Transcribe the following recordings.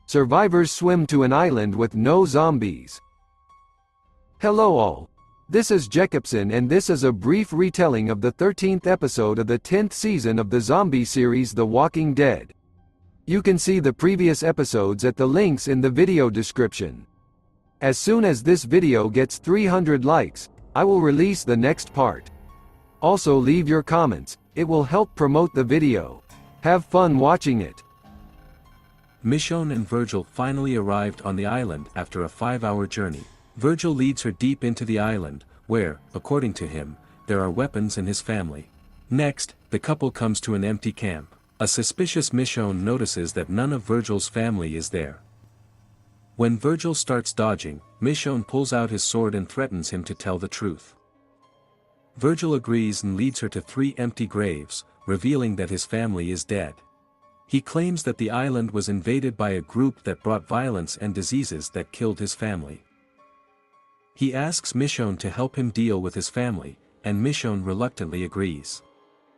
Survivors swim to an island with no zombies. Hello all. This is Jacobson and this is a brief retelling of the 13th episode of the 10th season of the zombie series The Walking Dead. You can see the previous episodes at the links in the video description. As soon as this video gets 300 likes, I will release the next part. Also leave your comments, it will help promote the video. Have fun watching it. Michonne and Virgil finally arrived on the island after a 5-hour journey. Virgil leads her deep into the island, where, according to him, there are weapons in his family. Next, the couple comes to an empty camp. A suspicious Michonne notices that none of Virgil's family is there. When Virgil starts dodging, Michonne pulls out his sword and threatens him to tell the truth. Virgil agrees and leads her to 3 empty graves, revealing that his family is dead. He claims that the island was invaded by a group that brought violence and diseases that killed his family. He asks Michonne to help him deal with his family, and Michonne reluctantly agrees.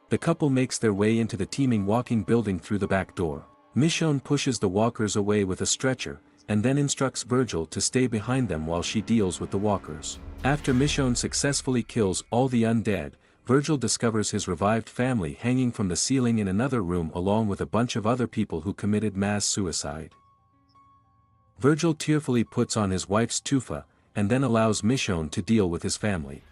The couple makes their way into the teeming walking building through the back door. Michonne pushes the walkers away with a stretcher, and then instructs Virgil to stay behind them while she deals with the walkers. After Michonne successfully kills all the undead, Virgil discovers his revived family hanging from the ceiling in another room along with a bunch of other people who committed mass suicide. Virgil tearfully puts on his wife's tufa, and then allows Michonne to deal with his family.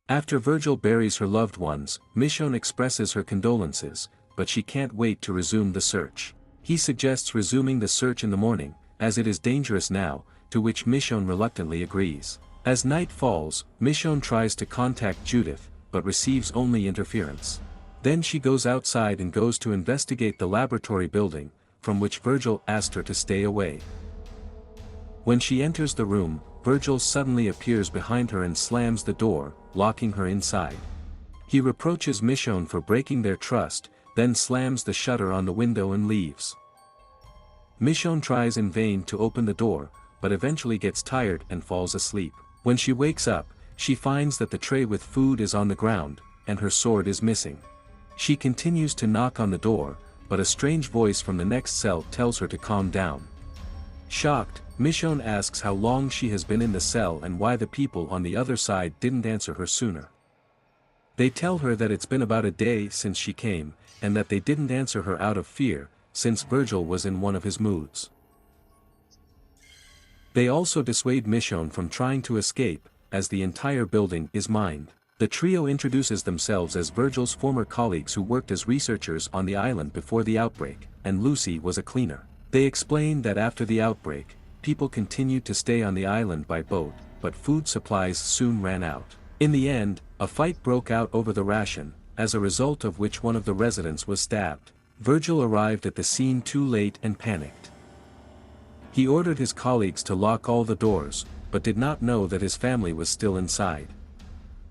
After Virgil buries her loved ones, Michonne expresses her condolences, but she can't wait to resume the search. He suggests resuming the search in the morning, as it is dangerous now, to which Michonne reluctantly agrees. As night falls, Michonne tries to contact Judith, but receives only interference. Then she goes outside and goes to investigate the laboratory building, from which Virgil asked her to stay away. When she enters the room, Virgil suddenly appears behind her and slams the door, locking her inside. He reproaches Michonne for breaking their trust, then slams the shutter on the window and leaves. Michonne tries in vain to open the door, but eventually gets tired and falls asleep. When she wakes up, she finds that the tray with food is on the ground, and her sword is missing. She continues to knock on the door, but a strange voice from the next cell tells her to calm down. Shocked, Michonne asks how long she has been in the cell and why the people on the other side didn't answer her sooner. They tell her that it's been about a day since she came, and that they didn't answer her out of fear, since Virgil was in one of his moods. They also dissuade Michonne from trying to escape, as the entire building is mined. The trio introduces themselves as Virgil's former colleagues who worked as researchers on the island before the outbreak, and Lucy was a cleaner. They explain that after the outbreak, people continued to stay on the island by boat, but food supplies soon ran out. In the end, a fight broke out over the ration, as a result of which one of the residents was stabbed. Virgil arrived at the scene too late and panicked. He ordered his colleagues to lock all the doors, but did not know that his family was still inside.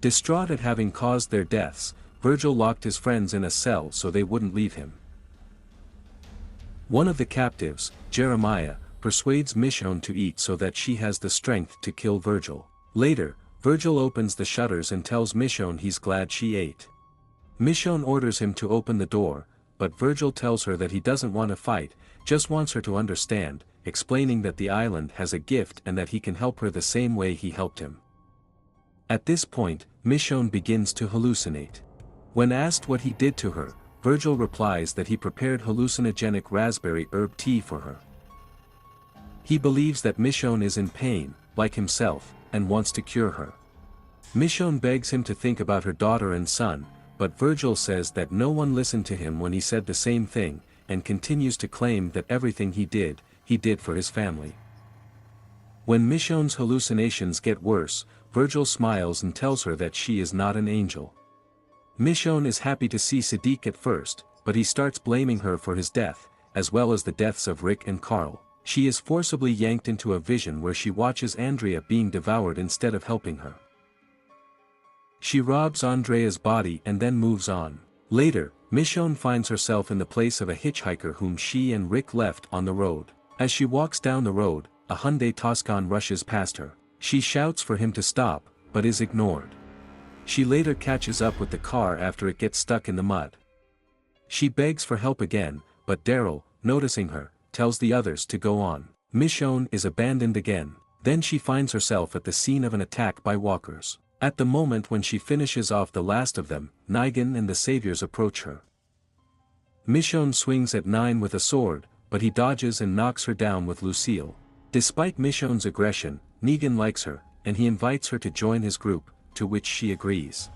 Distraught at having caused their deaths, Virgil locked his friends in a cell so they wouldn't leave him. One of the captives, Jeremiah, persuades Michonne to eat so that she has the strength to kill Virgil. Later, Virgil opens the shutters and tells Michonne he's glad she ate. Michonne orders him to open the door, but Virgil tells her that he doesn't want to fight, just wants her to understand, explaining that the island has a gift and that he can help her the same way he helped him. At this point, Michonne begins to hallucinate. When asked what he did to her, Virgil replies that he prepared hallucinogenic raspberry herb tea for her. He believes that Michonne is in pain, like himself, and wants to cure her. Michonne begs him to think about her daughter and son, but Virgil says that no one listened to him when he said the same thing, and continues to claim that everything he did for his family. When Michonne's hallucinations get worse, Virgil smiles and tells her that she is not an angel. Michonne is happy to see Sadiq at first, but he starts blaming her for his death, as well as the deaths of Rick and Carl. She is forcibly yanked into a vision where she watches Andrea being devoured instead of helping her. She robs Andrea's body and then moves on. Later, Michonne finds herself in the place of a hitchhiker whom she and Rick left on the road. As she walks down the road, a Hyundai Tucson rushes past her. She shouts for him to stop, but is ignored. She later catches up with the car after it gets stuck in the mud. She begs for help again, but Daryl, noticing her, tells the others to go on. Michonne is abandoned again. Then she finds herself at the scene of an attack by walkers. At the moment when she finishes off the last of them, Negan and the saviors approach her. Michonne swings at Nine with a sword, but he dodges and knocks her down with Lucille. Despite Michonne's aggression, Negan likes her, and he invites her to join his group, to which she agrees.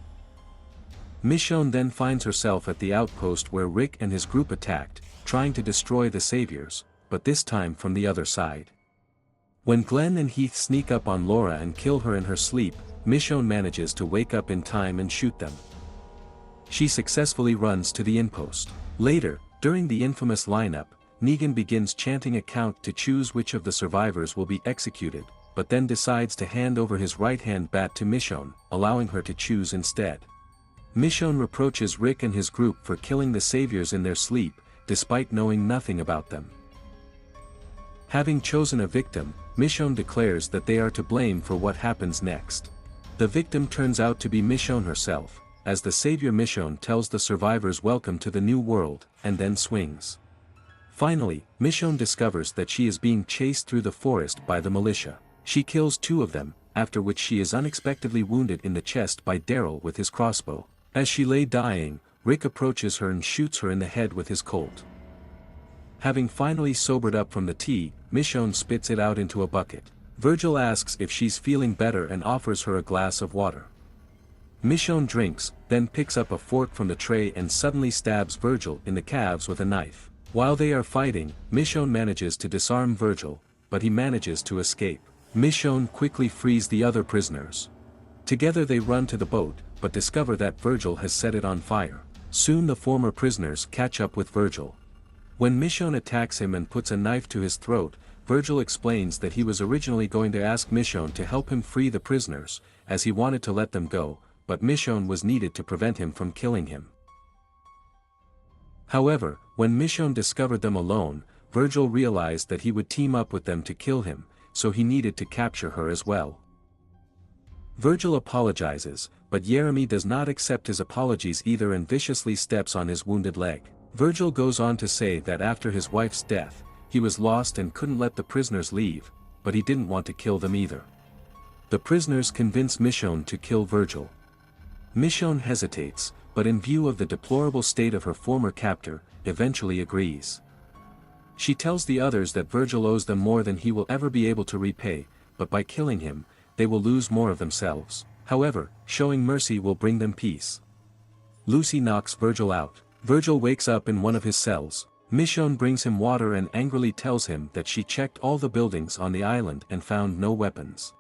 Michonne then finds herself at the outpost where Rick and his group attacked, trying to destroy the saviors, but this time from the other side. When Glenn and Heath sneak up on Laura and kill her in her sleep, Michonne manages to wake up in time and shoot them. She successfully runs to the inpost. Later, during the infamous lineup, Negan begins chanting a count to choose which of the survivors will be executed, but then decides to hand over his right-hand bat to Michonne, allowing her to choose instead. Michonne reproaches Rick and his group for killing the saviors in their sleep, despite knowing nothing about them. Having chosen a victim, Michonne declares that they are to blame for what happens next. The victim turns out to be Michonne herself, as the savior Michonne tells the survivors welcome to the new world, and then swings. Finally, Michonne discovers that she is being chased through the forest by the militia. She kills 2 of them, after which she is unexpectedly wounded in the chest by Daryl with his crossbow. As she lay dying, Rick approaches her and shoots her in the head with his Colt. Having finally sobered up from the tea, Michonne spits it out into a bucket. Virgil asks if she's feeling better and offers her a glass of water. Michonne drinks, then picks up a fork from the tray and suddenly stabs Virgil in the calves with a knife. While they are fighting, Michonne manages to disarm Virgil, but he manages to escape. Michonne quickly frees the other prisoners. Together they run to the boat, but discover that Virgil has set it on fire. Soon the former prisoners catch up with Virgil. When Michonne attacks him and puts a knife to his throat, Virgil explains that he was originally going to ask Michonne to help him free the prisoners, as he wanted to let them go, but Michonne was needed to prevent him from killing him. However, when Michonne discovered them alone, Virgil realized that he would team up with them to kill him, so he needed to capture her as well. Virgil apologizes, but Jeremy does not accept his apologies either and viciously steps on his wounded leg. Virgil goes on to say that after his wife's death, he was lost and couldn't let the prisoners leave, but he didn't want to kill them either. The prisoners convince Michonne to kill Virgil. Michonne hesitates, but in view of the deplorable state of her former captor, eventually agrees. She tells the others that Virgil owes them more than he will ever be able to repay, but by killing him, they will lose more of themselves. However, showing mercy will bring them peace. Lucy knocks Virgil out. Virgil wakes up in one of his cells. Michonne brings him water and angrily tells him that she checked all the buildings on the island and found no weapons.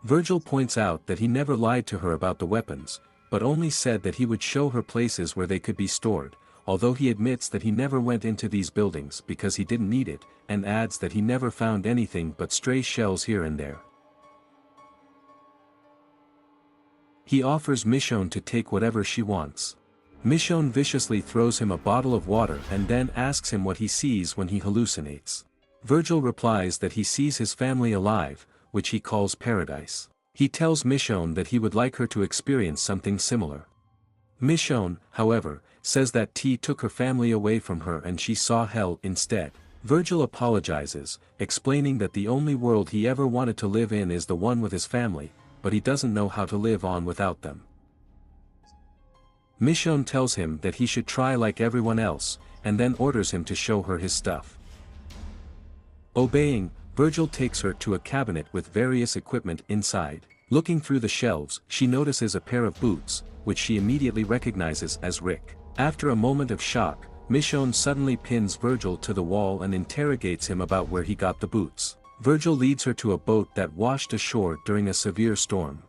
Virgil points out that he never lied to her about the weapons, but only said that he would show her places where they could be stored, although he admits that he never went into these buildings because he didn't need it, and adds that he never found anything but stray shells here and there. He offers Michonne to take whatever she wants. Michonne viciously throws him a bottle of water and then asks him what he sees when he hallucinates. Virgil replies that he sees his family alive, which he calls paradise. He tells Michonne that he would like her to experience something similar. Michonne, however, says that T took her family away from her and she saw hell instead. Virgil apologizes, explaining that the only world he ever wanted to live in is the one with his family, but he doesn't know how to live on without them. Michonne tells him that he should try like everyone else, and then orders him to show her his stuff. Obeying, Virgil takes her to a cabinet with various equipment inside. Looking through the shelves, she notices a pair of boots, which she immediately recognizes as Rick. After a moment of shock, Michonne suddenly pins Virgil to the wall and interrogates him about where he got the boots. Virgil leads her to a boat that washed ashore during a severe storm.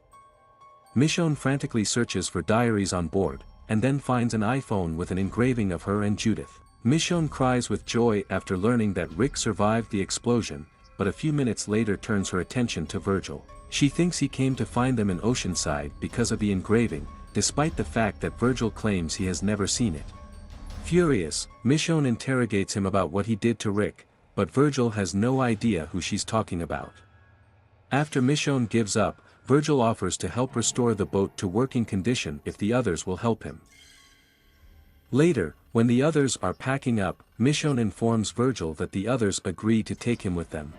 Michonne frantically searches for diaries on board, and then finds an iPhone with an engraving of her and Judith. Michonne cries with joy after learning that Rick survived the explosion, but a few minutes later turns her attention to Virgil. She thinks he came to find them in Oceanside because of the engraving, despite the fact that Virgil claims he has never seen it. Furious, Michonne interrogates him about what he did to Rick, but Virgil has no idea who she's talking about. After Michonne gives up, Virgil offers to help restore the boat to working condition if the others will help him. Later, when the others are packing up, Michonne informs Virgil that the others agree to take him with them.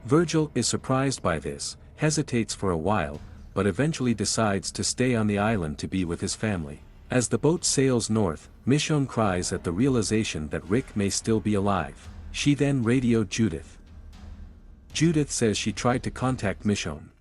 Virgil is surprised by this, hesitates for a while, but eventually decides to stay on the island to be with his family. As the boat sails north, Michonne cries at the realization that Rick may still be alive. She then radioed Judith. Judith says she tried to contact Michonne.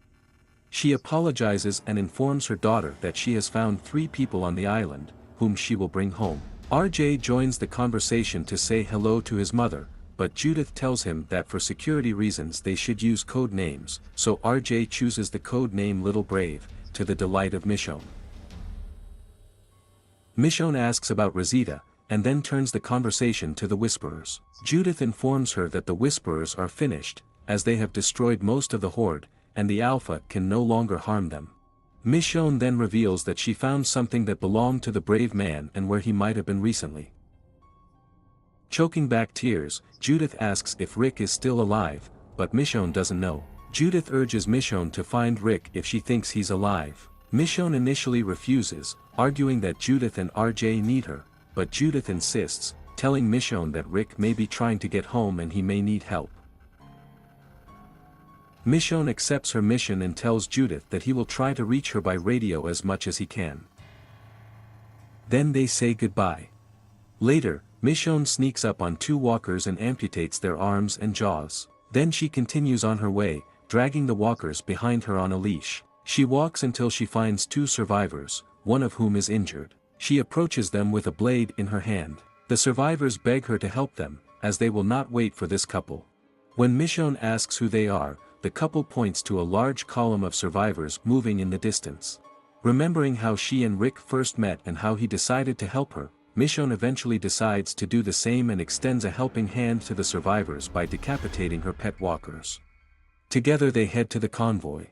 She apologizes and informs her daughter that she has found 3 people on the island, whom she will bring home. RJ joins the conversation to say hello to his mother, but Judith tells him that for security reasons they should use code names, so RJ chooses the code name Little Brave, to the delight of Michonne. Michonne asks about Rosita, and then turns the conversation to the Whisperers. Judith informs her that the Whisperers are finished, as they have destroyed most of the Horde, and the Alpha can no longer harm them. Michonne then reveals that she found something that belonged to the brave man and where he might have been recently. Choking back tears, Judith asks if Rick is still alive, but Michonne doesn't know. Judith urges Michonne to find Rick if she thinks he's alive. Michonne initially refuses, arguing that Judith and RJ need her, but Judith insists, telling Michonne that Rick may be trying to get home and he may need help. Michonne accepts her mission and tells Judith that he will try to reach her by radio as much as he can. Then they say goodbye. Later, Michonne sneaks up on 2 walkers and amputates their arms and jaws. Then she continues on her way, dragging the walkers behind her on a leash. She walks until she finds 2 survivors, one of whom is injured. She approaches them with a blade in her hand. The survivors beg her to help them, as they will not wait for this couple. When Michonne asks who they are, the couple points to a large column of survivors moving in the distance. Remembering how she and Rick first met and how he decided to help her, Michonne eventually decides to do the same and extends a helping hand to the survivors by decapitating her pet walkers. Together they head to the convoy.